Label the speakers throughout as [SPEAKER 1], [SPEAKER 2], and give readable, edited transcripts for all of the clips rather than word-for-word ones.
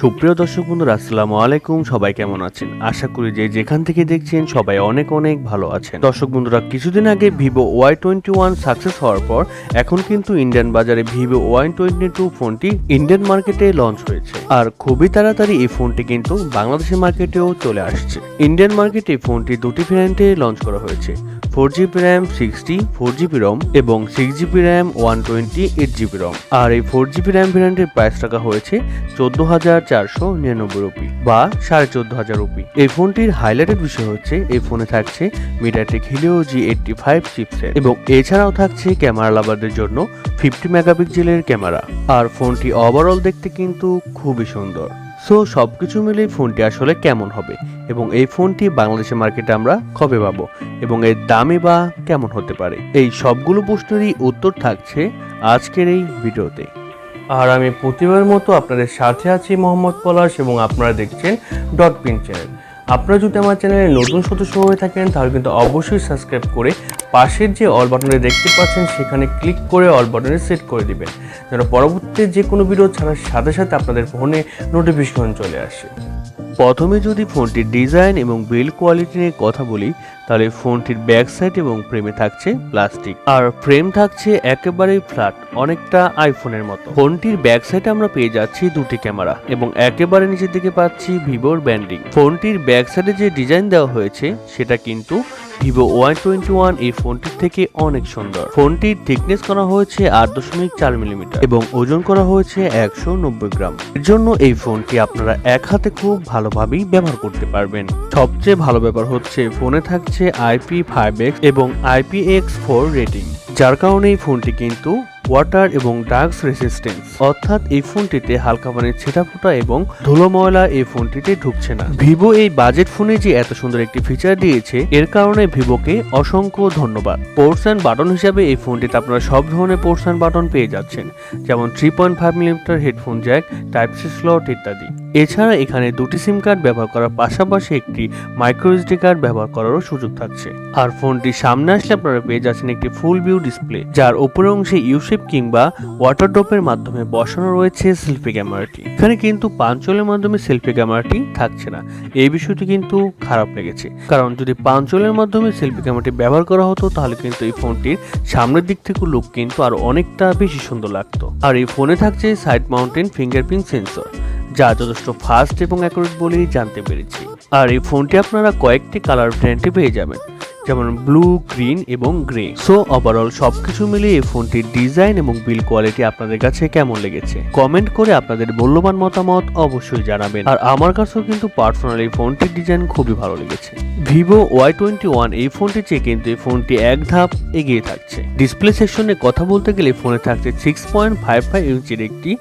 [SPEAKER 1] সুপ্রিয় দর্শক বন্ধুরা, আসসালামু আলাইকুম। সবাই কেমন আছেন? আশা করি যে যেখান থেকে দেখছেন সবাই অনেক অনেক ভালো আছেন। দর্শক বন্ধুরা, কিছুদিন আগে ভিভো Y21 সাকসেস হওয়ার পর এখন কিন্তু ইন্ডিয়ান বাজারে ভিভো Y22 ফোনটি ইন্ডিয়ান মার্কেটে লঞ্চ হয়েছে। আর খুবই তাড়াতাড়ি এই ফোনটি কিন্তু বাংলাদেশের মার্কেটেও চলে আসছে। ইন্ডিয়ান মার্কেটে ফোনটি দুটি ভ্যারিয়েন্টে লঞ্চ করা হয়েছে, 4GB RAM 60, 4GB ROM এবং 6GB RAM 128 8GB ROM। আর এই 4GB RAM ভ্যারিয়েন্টের প্রাইস রাখা হয়েছে 14,499 রুপি বা 14,500 রুপি। এই ফোনটির হাইলাইটেড বিষয় হচ্ছে এই ফোনে থাকছে MediaTek Helio G85 চিপসেট এবং এছাড়াও থাকছে ক্যামেরা লাভারদের জন্য 50 মেগাপিক্সেলের ক্যামেরা। আর ফোনটি ওভারঅল দেখতে কিন্তু খুবই সুন্দর। সো সবকিছু মিলে ফোনটি আসলে কেমন হবে এবং এই ফোনটি বাংলাদেশের মার্কেটে আমরা কবে পাবো এবং এর দামে বা কেমন হতে পারে, এই সবগুলো প্রশ্নেরই উত্তর থাকছে আজকের এই ভিডিওতে। আর আমি প্রতিবার মতো আপনাদের সাথে আছি মোহাম্মদ পলাশ এবং আপনারা দেখছেন ডটপিন চ্যানেল। আপনারা যদি আমার চ্যানেলে নতুন সদস্য হয়ে থাকেন তাহলে কিন্তু অবশ্যই সাবস্ক্রাইব করে পাশের যে অল বাটনে দেখতে পাচ্ছেন সেখানে ক্লিক করে অল বাটনে সেট করে দিবেন, যেন পরবর্তীতে যে কোনো ভিডিও ছাড়ার সাথে সাথে আপনাদের ফোনে নোটিফিকেশন চলে আসে। প্রথমে যদি ফোনটির ডিজাইন এবং বিল্ড কোয়ালিটি নিয়ে কথা বলি তাহলে ফোনটির ব্যাক সাইড এবং ফ্রেমে থাকছে প্লাস্টিক আর ফ্রেম থাকছে একেবারেই ফ্ল্যাট, অনেকটা আইফোনের মতো। ফোনটির ব্যাক সাইডে আমরা পেয়ে যাচ্ছি দুটি ক্যামেরা এবং একেবারে নিচের দিকে পাচ্ছি ভিভোর ব্র্যান্ডিং। ফোনটির ব্যাক সাইডে যে ডিজাইন দেওয়া হয়েছে সেটা কিন্তু ভিভো Y21 এই ফোনটির থেকে অনেক সুন্দর। ফোনটির থিকনেস করা হয়েছে 8.4 মিলিমিটার এবং ওজন করা হয়েছে 190 গ্রাম। এর জন্য এই ফোনটি আপনারা এক হাতে খুব ভালোভাবেই ব্যবহার করতে পারবেন। সবচেয়ে ভালো ব্যাপার হচ্ছে ফোনে থাকছে IP5X এবং IPX4 রেটিং, যার কারণে এই ফোনটি কিন্তু ওয়াটার এবং ডাস্ট রেসিস্টেন্স, অর্থাৎ এই ফোনটিতে হালকা পানির ছিটাফোঁটা এবং ধুলো ময়লা এই ফোনটিতে ঢুকছে না। ভিভো এই বাজেট ফোনে যে এত সুন্দর একটি ফিচার দিয়েছে এর কারণে ভিভোকে অসংখ্য ধন্যবাদ। পোর্টস অ্যান্ড বাটন হিসাবে এই ফোনটিতে আপনারা সব ধরনের পোর্টস অ্যান্ড বাটন পেয়ে যাচ্ছেন, যেমন 3.5 millimetre headphone Jack, type-C slot ইত্যাদি। এছাড়া এখানে দুটি সিম কার্ড ব্যবহার করার পাশাপাশি একটি মাইক্রোএসডি কার্ড ব্যবহার করারও সুযোগ থাকছে। আর ফোনটি সামনে আসলে আপনারা পেয়ে যাচ্ছেন একটি ফুল ভিউ ডিসপ্লে, যার উপরের অংশে ইউশেপ কিংবা ওয়াটার ড্রপের মাধ্যমে বসানো রয়েছে সেলফি ক্যামেরাটি। এখানে কিন্তু পাঞ্চলের মাধ্যমে সেলফি ক্যামেরাটি থাকছে না, এই বিষয়টি কিন্তু খারাপ লেগেছে, কারণ যদি পাঞ্চলের মাধ্যমে সেলফি ক্যামেরাটি ব্যবহার করা হতো তাহলে কিন্তু এই ফোনটির সামনের দিক থেকে লুক কিন্তু আরো অনেকটা বেশি সুন্দর লাগতো। আর এই ফোনে থাকছে সাইড মাউন্টেন ফিঙ্গারপ্রিন্ট সেন্সর, যা যথেষ্ট ফাস্ট এবং অ্যাকুরেট বলেই জানতে পেরেছি। আর এই ফোনটি আপনারা কয়েকটি কালার ভ্যারিয়েন্টে পেয়ে যাবেন, যেমন ব্লু, গ্রিন এবং গ্রে। সো ওভারঅল সবকিছু মিলিয়ে এই ফোনটির ডিজাইন এবং বিল্ড কোয়ালিটি আপনাদের কাছে কেমন লেগেছে কমেন্ট করে আপনাদের মূল্যবান মতামত অবশ্যই জানাবেন। আর আমার কাছেও কিন্তু পার্সোনালি এই ফোনটির ডিজাইন খুবই ভালো লেগেছে। ভিভো Y21 এই ফোনটি চেয়ে কিন্তু এই ফোনটি এক ধাপ এগিয়ে থাকছে। ডিসপ্লে সেকশনে কথা বলতে গেলে ফোনে থাকছে 6.55 ইঞ্চির একটি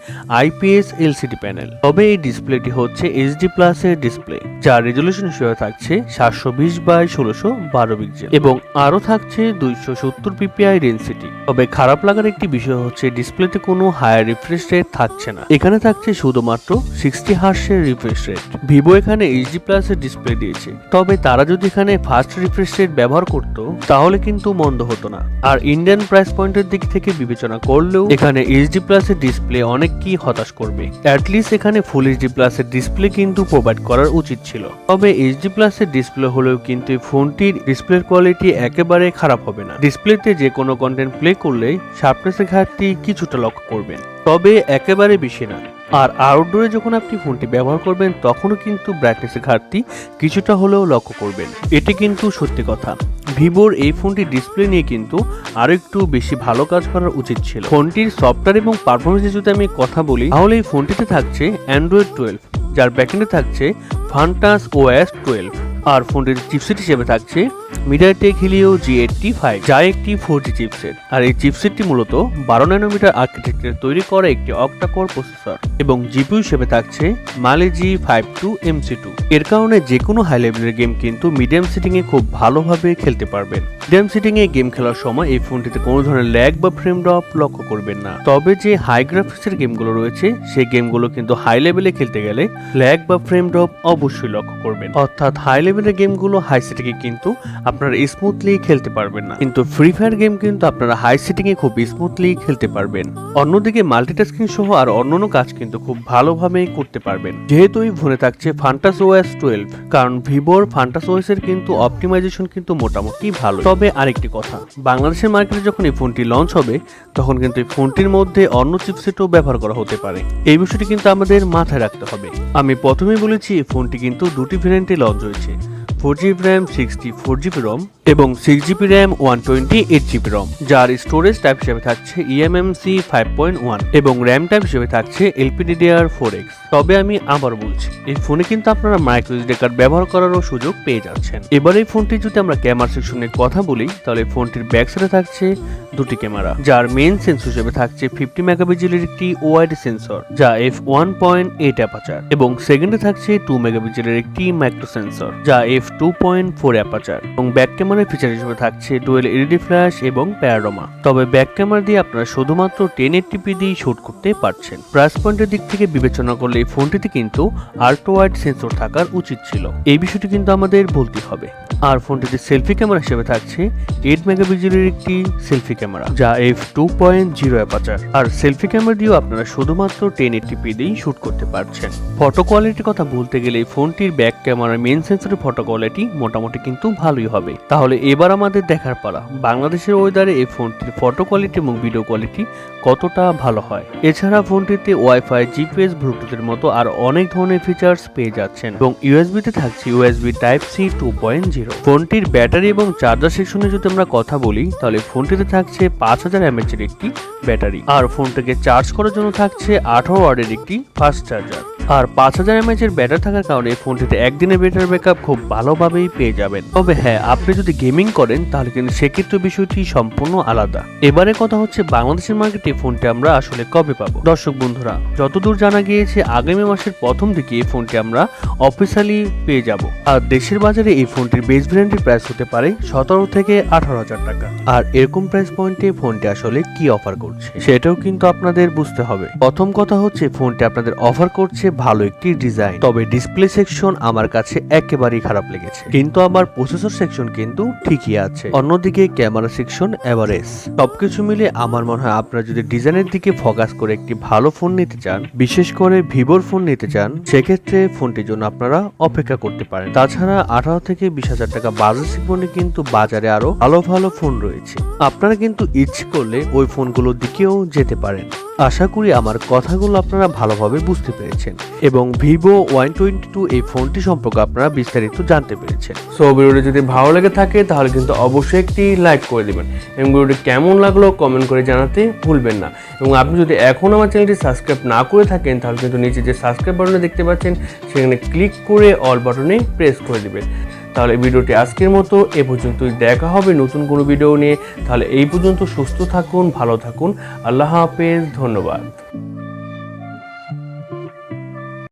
[SPEAKER 1] IPS LCD প্যানেল, তবে এই ডিসপ্লেটি হচ্ছে HD প্লাস এর ডিসপ্লে, যার রেজলিউশন হিসেবে থাকছে 720x1612 পিক্সেল এবং আরো থাকছে 270 ppi ডেনসিটি। তবে খারাপ লাগার একটি বিষয় হচ্ছে ডিসপ্লেতে কোনো হায়ার রিফ্রেশ রেট থাকছে না, এখানে থাকছে শুধুমাত্র 60 হার্টজের রিফ্রেশ রেট। ভিভো এখানে HD প্লাস এর ডিসপ্লে দিয়েছে, তবে তারা যদি এখানে ফাস্ট রিফ্রেশ রেট ব্যবহার করতো তাহলে কিন্তু মন্দ হতো না। আর ইন্ডিয়ান প্রাইস পয়েন্টের দিক থেকে বিবেচনা করলেও এখানে HD প্লাস এর ডিসপ্লে অনেক কি হতাশ করবে। অ্যাটলিস্ট এখানে ফুল HD প্লাস এর ডিসপ্লে কিন্তু প্রোভাইড করার উচিত ছিল। তবে HD প্লাস এর ডিসপ্লে হলেও কিন্তু ফোনটির ডিসপ্লের কোয়ালিটি একেবারে খারাপ হবে না। ডিসপ্লেতে যে কোনো কন্টেন্ট প্লে করলে শার্পনেসের ঘাটতি কিছুটা লক্ষ্য করবেন, তবে একেবারে বেশি না। আর আউটডোরে যখন আপনি ফোনটি ব্যবহার করবেন তখনও কিন্তু ব্রাইটনেসের ঘাটতি কিছুটা হলেও লক্ষ্য করবেন, এটি কিন্তু সত্যি কথা। ভিভোর এই ফোনটির ডিসপ্লে নিয়ে কিন্তু আরো একটু বেশি ভালো কাজ করার উচিত ছিল। ফোনটির সফটওয়্যার এবং পারফরমেন্সে যদি আমি কথা বলি তাহলে এই ফোনটিতে থাকছে Android 12, যার ব্যাকএন্ডে থাকছে ফান্টাস OS 12। আর ফোনটির চিপসেট হিসেবে থাকছে MediaTek Helio G85, যা একটি 4G চিপসেট। আর এই চিপসেটটি মূলত 12 ন্যানোমিটার আর্কিটেকচারে তৈরি করা একটি অক্টা-কোর প্রসেসর এবং জিপিইউ হিসেবে থাকছে Mali G52 MC2। এর কারণে যে কোনো হাই লেভেলের গেম কিন্তু মিডিয়াম সেটিং এ খুব ভালোভাবে খেলতে পারবেন। মিডিয়াম সেটিং এ গেম খেলার সময় এই ফোনটিতে কোনো ধরনের ল্যাগ বা ফ্রেম ড্রপ লক্ষ্য করবেন না। তবে যে হাই গ্রাফিক্সের গেমগুলো রয়েছে সেই গেমগুলো কিন্তু হাই লেভেলে খেলতে গেলে ল্যাগ বা ফ্রেম ড্রপ অবশ্যই লক্ষ্য করবেন, অর্থাৎ হাই লেভেলের গেমগুলো হাই সেটিং এ কিন্তু আপনারা স্মুথলি খেলতে পারবেন না, কিন্তু ফ্রি ফায়ার গেম কিন্তু আপনারা হাই সেটিং এ খুব স্মুথলি খেলতে পারবেন। অন্যদিকে মাল্টিটাস্কিং সহ আর অন্যান্য কাজ কিন্তু খুব ভালোভাবে করতে পারবেন, যেহেতু এই ফোনে থাকছে ফান্টাস ওএস 12। কারণ ভিভোর ফান্টাস ওএস এর কিন্তু অপটিমাইজেশন কিন্তু মোটামুটি ভালো। তবে আরেকটি কথা, বাংলাদেশের মার্কেটে যখন এই ফোনটি লঞ্চ হবে তখন কিন্তু এই ফোনটির মধ্যে অন্য চিপসেটও ব্যবহার করা হতে পারে। এই বিষয়টি কিন্তু আমাদের মাথায় রাখতে হবে। আমি প্রথমেই বলেছি এই ফোনটি কিন্তু দুটি ভেরিয়েন্টে লঞ্চ হয়েছে, 4GB RAM 64GB ROM এবং 6GB RAM 128GB ROM, যার স্টোরেজ টাইপ হিসেবে থাকছে eMMC 5.1 এবং র্যাম টাইপ হিসেবে থাকছে LPDDR4X। তবে আমি আবার বলছি, এই ফোনে কিন্তু আপনারা microSD কার্ড ব্যবহার করারও সুযোগ পেয়ে যাচ্ছেন। এবার এই ফোনটি যদি আমরা ক্যামেরা সেকশনের কথা বলি, তাহলে ফোনটির ব্যাক সাইডে থাকছে দুটি ক্যামেরা, যার মেইন সেন্সর হিসেবে থাকছে 50 মেগাপিক্সেলের একটি ওয়াইড সেন্সর যা f1.8 অ্যাপারচার এবং সেকেন্ডে থাকছে 2 মেগাপিক্সেলের একটি মাইক্রো সেন্সর যা f2.4 অ্যাপারচার এবং ব্যাক ক্যামেরার ফিচার হিসেবে থাকছে ডুয়েল এলইডি ফ্ল্যাশ এবং প্যানোরামা। তবে ব্যাক ক্যামেরা দিয়ে আপনারা শুধুমাত্র 1080p দিয়ে শুট করতে পারছেন। প্রাইস পয়েন্টের দিক থেকে বিবেচনা করলে এই ফোনটিতে কিন্তু আল্ট্রা ওয়াইড সেন্সর থাকার উচিত ছিল, এই বিষয়টি কিন্তু আমাদের বলতে হবে। আর ফোনটিতে সেলফি ক্যামেরা হিসেবে থাকছে 8 মেগাপিক্সেলের একটি সেলফি ক্যামেরা যা f2.0 অ্যাপারচার। আর সেলফি ক্যামেরা দিয়েও আপনারা শুধুমাত্র 1080p দিয়েই শুট করতে পারছেন। ফটো কোয়ালিটির কথা বলতে গেলে এই ফোনটির ব্যাক ক্যামেরার মেইন সেন্সরের ফটো কোয়ালিটি মোটামুটি কিন্তু ভালোই হবে। তাহলে এবার আমাদের দেখার পালা বাংলাদেশের ওয়েদারে এই ফোনটির ফটো কোয়ালিটি এবং ভিডিও কোয়ালিটি কতটা ভালো হয়। এছাড়া ফোনটিতে ওয়াইফাই, জিপিএস, ব্লুটুথের মতো আর অনেক ধরনের ফিচার্স পেয়ে যাচ্ছেন এবং ইউএসবি তে থাকছে ইউএসবি টাইপ সি 2.0। ফোনটির ব্যাটারি এবং চার্জার সেকশনে যদি আমরা কথা বলি, তাহলে ফোনটিতে থাকছে 5000 mAh এর একটি ব্যাটারি আর ফোনটিকে চার্জ করার জন্য থাকছে 18 ওয়াটের একটি ফাস্ট চার্জার। আর 5000 mAh এর ব্যাটারি থাকার কারণে ফোনটিতে একদিনের ব্যাটারি ব্যাকআপ খুব ভালোভাবেই পেয়ে যাবেন। তবে হ্যাঁ, আপনি যদি গেমিং করেন তাহলে কিন্তু সেক্ষেত্রে বিষয়টি সম্পূর্ণ আলাদা। এবারে কথা হচ্ছে বাংলাদেশের মার্কেটে ফোনটি আমরা আসলে কবে পাবো। দর্শক বন্ধুরা, যতদূর জানা গিয়েছে আগামী মাসের প্রথম দিকে এই ফোনটি আমরা অফিসিয়ালি পেয়ে যাব। আর দেশের বাজারে এই ফোনটির বেস ভ্যারিয়েন্টের প্রাইস হতে পারে 17 থেকে 18,000 টাকা। আর এরকম প্রাইস পয়েন্টে ফোনটি আসলে কি অফার করছে সেটাও কিন্তু আপনাদের বুঝতে হবে। প্রথম কথা হচ্ছে ফোনটি আপনাদের অফার করছে ভালো একটি ডিজাইন, তবে ডিসপ্লে সেকশন আমার কাছে একেবারেই খারাপ লেগেছে, কিন্তু আবার প্রসেসর সেকশন কিন্তু ঠিকই আছে। অন্যদিকে ক্যামেরা সেকশন এভারেজ। সবকিছু মিলে আমার মনে হয় আপনারা যদি ডিজাইনের দিকে ফোকাস করে একটি ভালো ফোন নিতে চান, বিশেষ করে ভিভোর ফোন নিতে চান, সেক্ষেত্রে ফোনটির জন্য আপনারা অপেক্ষা করতে পারেন। তাছাড়া 18 থেকে 20,000 টাকা বাজেট সেগমেন্টে কিন্তু বাজারে আরো ভালো ভালো ফোন রয়েছে, আপনারা কিন্তু ইচ্ছে করলে ওই ফোনগুলোর দিকেও যেতে পারেন। আশা করি আমার কথাগুলো আপনারা ভালোভাবে বুঝতে পেরেছেন এবং ভিভো Y22 এই ফোনটি সম্পর্কে আপনারা বিস্তারিত জানতে পেরেছেন। সো ভিডিওটি যদি ভালো লেগে থাকে তাহলে কিন্তু অবশ্যই একটি লাইক করে দিবেন এবং ভিডিওটি কেমন লাগলো কমেন্ট করে জানাতে ভুলবেন না। এবং আপনি যদি এখন আমার চ্যানেলটি সাবস্ক্রাইব না করে থাকেন তাহলে কিন্তু নিচে যে সাবস্ক্রাইব বাটনে দেখতে পাচ্ছেন সেখানে ক্লিক করে অল বাটনে প্রেস করে দিবেন। তাহলে ভিডিওটি আজকের মতো এ পর্যন্তই, দেখা হবে নতুন কোনো ভিডিও নিয়ে। তাহলে এই পর্যন্ত সুস্থ থাকুন, ভালো থাকুন, আল্লাহ হাফেজ, ধন্যবাদ।